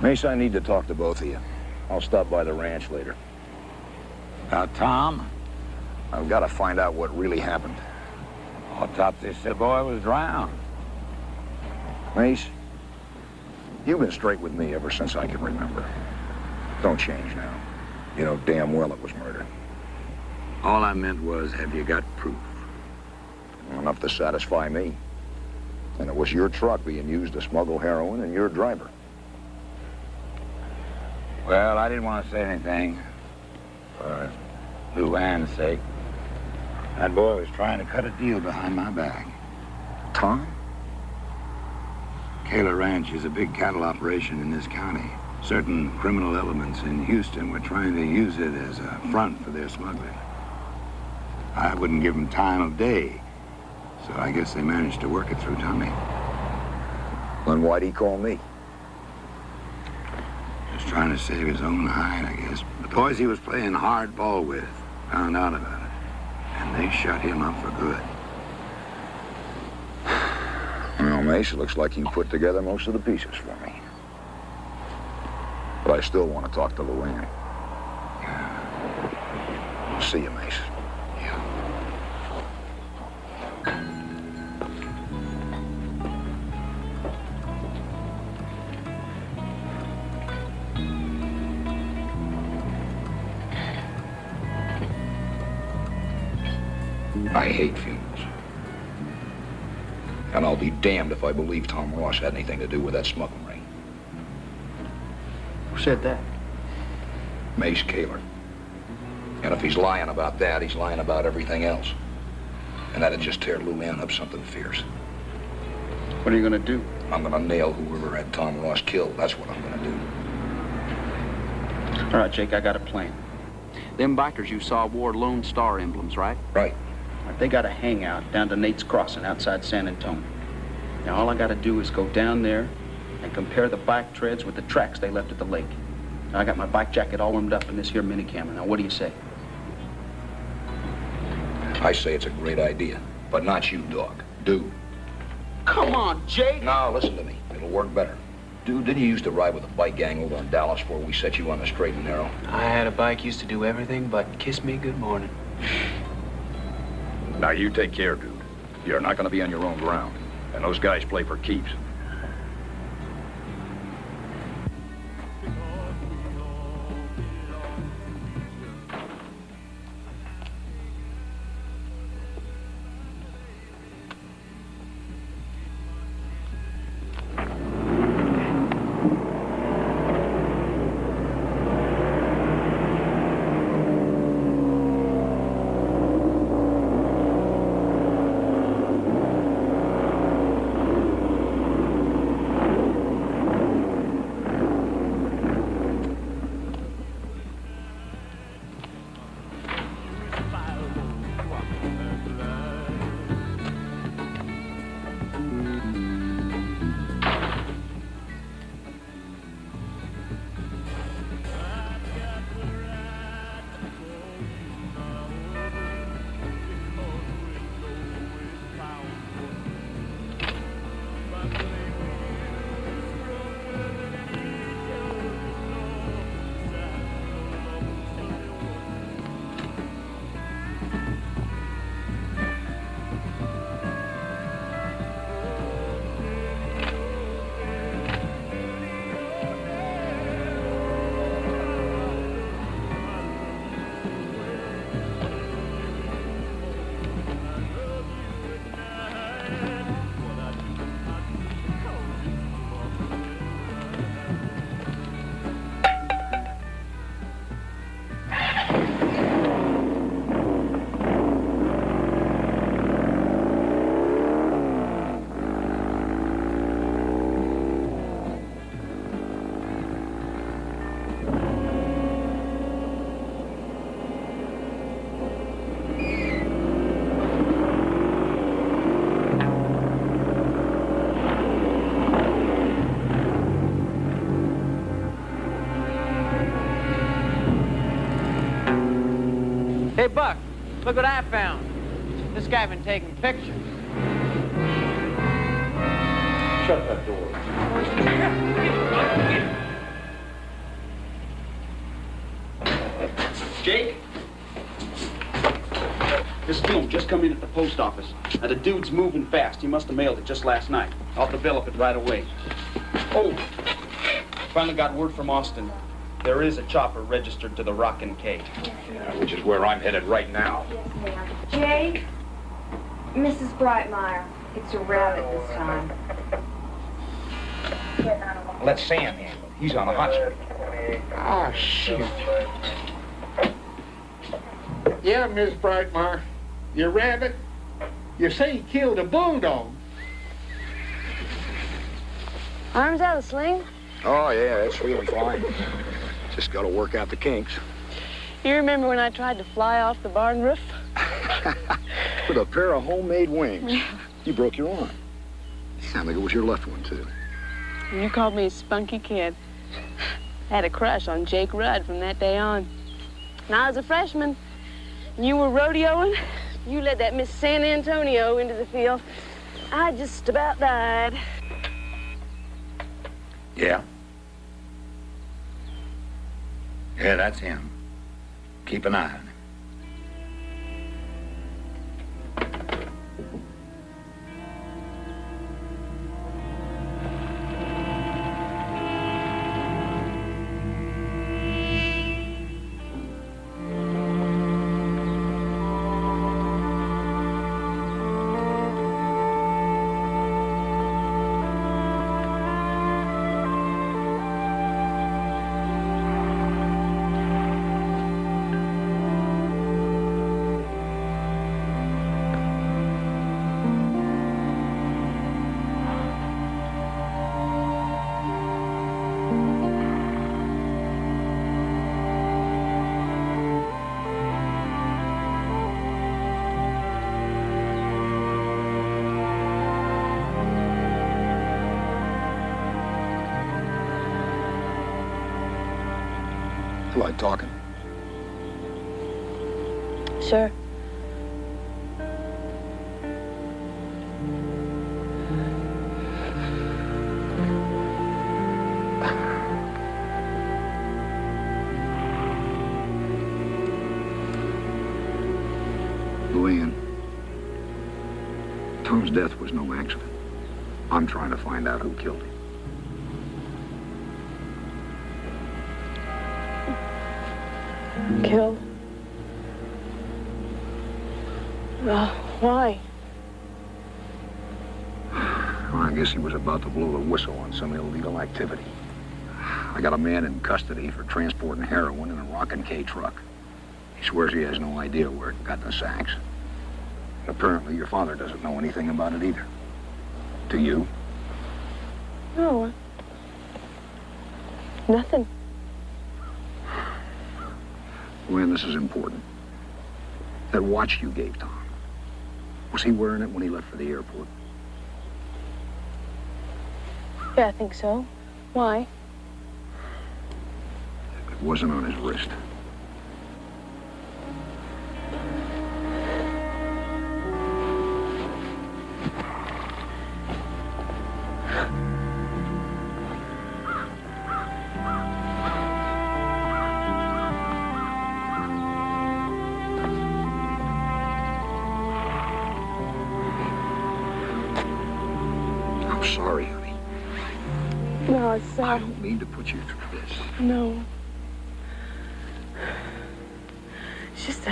Mace, I need to talk to both of you. I'll stop by the ranch later. Tom? I've got to find out what really happened. Autopsy said the boy was drowned. Mace, you've been straight with me ever since I can remember. Don't change now. You know damn well it was murder. All I meant was, have you got proof? Enough to satisfy me. And it was your truck being used to smuggle heroin and your driver. Well, I didn't want to say anything for Luann's sake. That boy was trying to cut a deal behind my back. Tom? Kayla Ranch is a big cattle operation in this county. Certain criminal elements in Houston were trying to use it as a front for their smuggling. I wouldn't give them time of day, so I guess they managed to work it through Tommy. Then why'd he call me? Just trying to save his own hide, I guess. The boys he was playing hardball with found out about it, and they shut him up for good. Well, Mace, it looks like you put together most of the pieces for me. But I still want to talk to Luann. See you, Mace. I hate funerals. And I'll be damned if I believe Tom Ross had anything to do with that smuggling ring. Who said that? Mace Kaler. And if he's lying about that, he's lying about everything else. And that'd just tear Luann up something fierce. What are you gonna do? I'm gonna nail whoever had Tom Ross killed. That's what I'm gonna do. All right, Jake, I got a plan. Them bikers you saw wore Lone Star emblems, right? Right. They got a hangout down to Nate's Crossing outside San Antonio. Now, all I gotta do is go down there and compare the bike treads with the tracks they left at the lake. Now, I got my bike jacket all warmed up in this here mini camera. Now, what do you say? I say it's a great idea, but not you, dog. Dude. Come on, Jake! No, listen to me. It'll work better. Dude, didn't you used to ride with a bike gang over in Dallas before we set you on the straight and narrow? I had a bike, used to do everything but kiss me good morning. Now, you take care, dude. You're not going to be on your own ground. And those guys play for keeps. Hey, Buck, look what I found. This guy been taking pictures. Shut that door. Jake? This film just come in at the post office. Now, the dude's moving fast. He must have mailed it just last night. I'll develop it right away. Oh, finally got word from Austin. There is a chopper registered to the Rockin' K. Yeah, which is where I'm headed right now. Yes, ma'am. Jake, Mrs. Brightmeyer. It's a rabbit this time. Let Sam handle it. He's on the hot streak. Ah, shit. Yeah, Miss Brightmeyer. Your rabbit? You say he killed a bulldog. Arms out of sling? Oh, yeah, that's really fine. Just got to work out the kinks. You remember when I tried to fly off the barn roof? With a pair of homemade wings. You broke your arm. Sounded like it was your left one, too. You called me a spunky kid. I had a crush on Jake Rudd from that day on. When I was a freshman, and you were rodeoing, you led that Miss San Antonio into the field. I just about died. Yeah? Yeah, that's him. Keep an eye on him. You like talking? Sure. Luann, Tom's death was no accident. I'm trying to find out who killed him. Killed? Well, why? Well, I guess he was about to blow the whistle on some illegal activity. I got a man in custody for transporting heroin in a Rockin' K truck. He swears he has no idea where it got in the sacks. And apparently your father doesn't know anything about it either. Do you? No. Nothing. Luann, this is important. That watch you gave Tom, was he wearing it when he left for the airport? Yeah, I think so. Why? It wasn't on his wrist. I'm sorry, honey. No, it's I don't mean to put you through this. No. It's just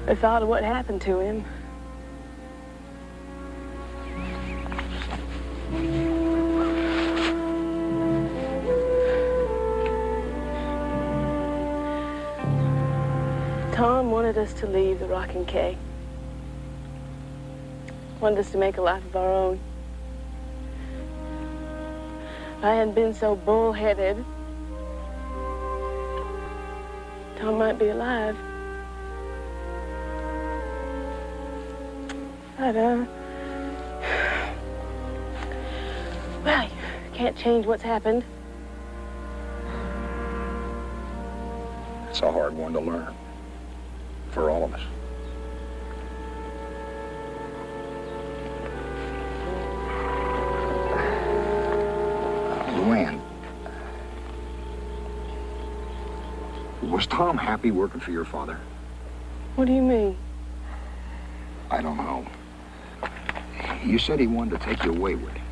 the thought of what happened to him. Tom wanted us to leave the Rockin' K. Wanted us to make a life of our own. If I hadn't been so bullheaded, Tom might be alive. But, well, you can't change what's happened. It's a hard one to learn. For all of us. Luann. Was Tom happy working for your father? What do you mean? I don't know. You said he wanted to take you away with him.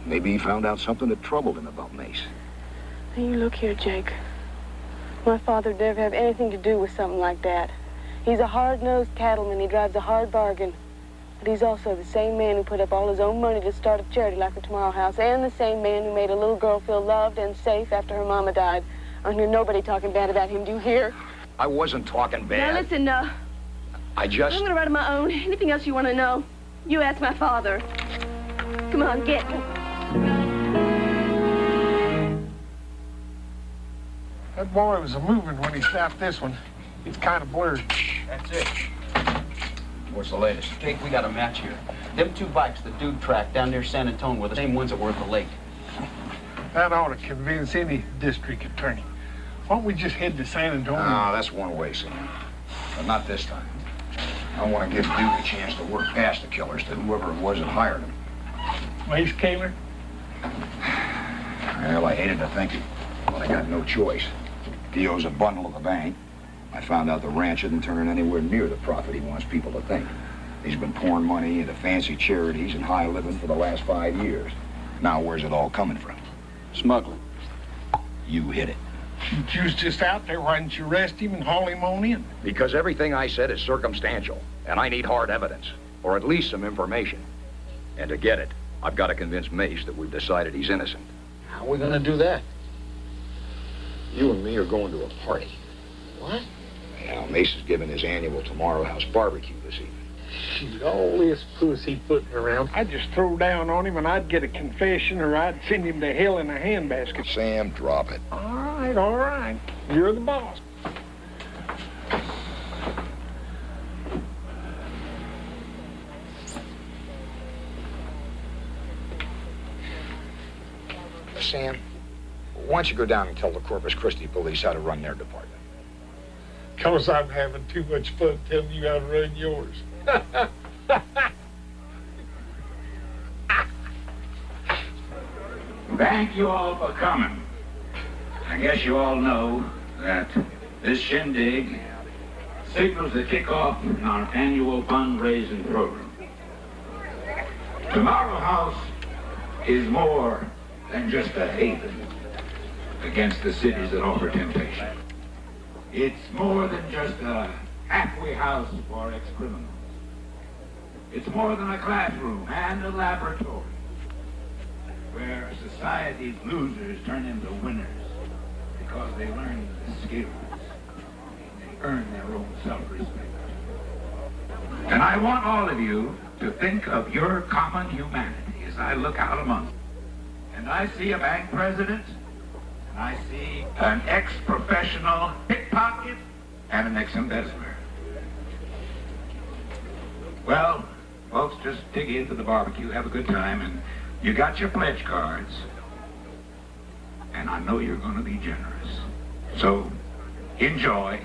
Maybe he found out something that troubled him about Mace. Now, you look here, Jake. My father would never have anything to do with something like that. He's a hard-nosed cattleman. He drives a hard bargain. But he's also the same man who put up all his own money to start a charity like the Tomorrow House, and the same man who made a little girl feel loved and safe after her mama died. I don't hear nobody talking bad about him. Do you hear? I wasn't talking bad. Now, listen, I I'm just... going to write on my own. Anything else you want to know, you ask my father. Come on, get. That boy was a-moving when he snapped this one. It's kind of blurred. That's it. What's the latest? Jake, we got a match here. Them 2 bikes the dude tracked down near San Antonio were the same ones that were at the lake. That ought to convince any district attorney. Why don't we just head to San Antonio? No, that's one way, Sam. But not this time. I want to give Duke a chance to work past the killers to whoever it was that hired him. Mace Kaler? Well, I hated to think it, but I got no choice. Dio's a bundle of the bank. I found out the ranch isn't turning anywhere near the profit he wants people to think. He's been pouring money into fancy charities and high living for the last 5 years. Now, where's it all coming from? Smuggling. You hit it. You was just out there. Why didn't you arrest him and haul him on in? Because everything I said is circumstantial, and I need hard evidence, or at least some information. And to get it, I've got to convince Mace that we've decided he's innocent. How are we going to do that? You and me are going to a party. What? Now, Mace is giving his annual Tomorrow House barbecue this evening. Shoot, all this pussy putting around. I'd just throw down on him and I'd get a confession or I'd send him to hell in a handbasket. Sam, drop it. All right. You're the boss. Sam, why don't you go down and tell the Corpus Christi police how to run their department? 'Cause I'm having too much fun telling you how to run yours. Thank you all for coming. I guess you all know that this shindig signals the kickoff in our annual fundraising program. Tomorrow House is more than just a haven against the cities that offer temptation. It's more than just a halfway house for ex-criminals. It's more than a classroom and a laboratory where society's losers turn into winners because they learn the skills. They earn their own self-respect. And I want all of you to think of your common humanity as I look out among you. And I see a bank president, and I see an ex-professional pickpocket, and an ex-embezzler. Well, folks, just dig into the barbecue, have a good time, and you got your pledge cards. And I know you're going to be generous. So, enjoy.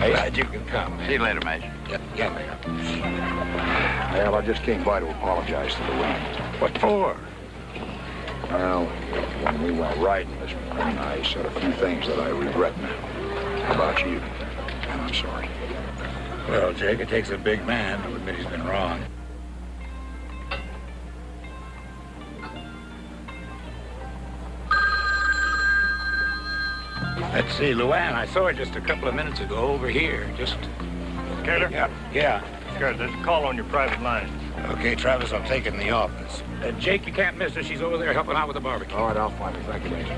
Glad you can come. See you later, Major. Yeah. Well, I just came by to apologize to the women. What for? Well, when we went riding this morning, I said a few things that I regret now about you, and I'm sorry. Well, Jake, it takes a big man to admit he's been wrong. Let's see, Luann, I saw her just a couple of minutes ago over here. Taylor? Yeah. Good, there's a call on your private line. Okay, Travis, I'll take it in the office. Jake, you can't miss her. She's over there helping out with the barbecue. All right, I'll find her. Thank you, Major.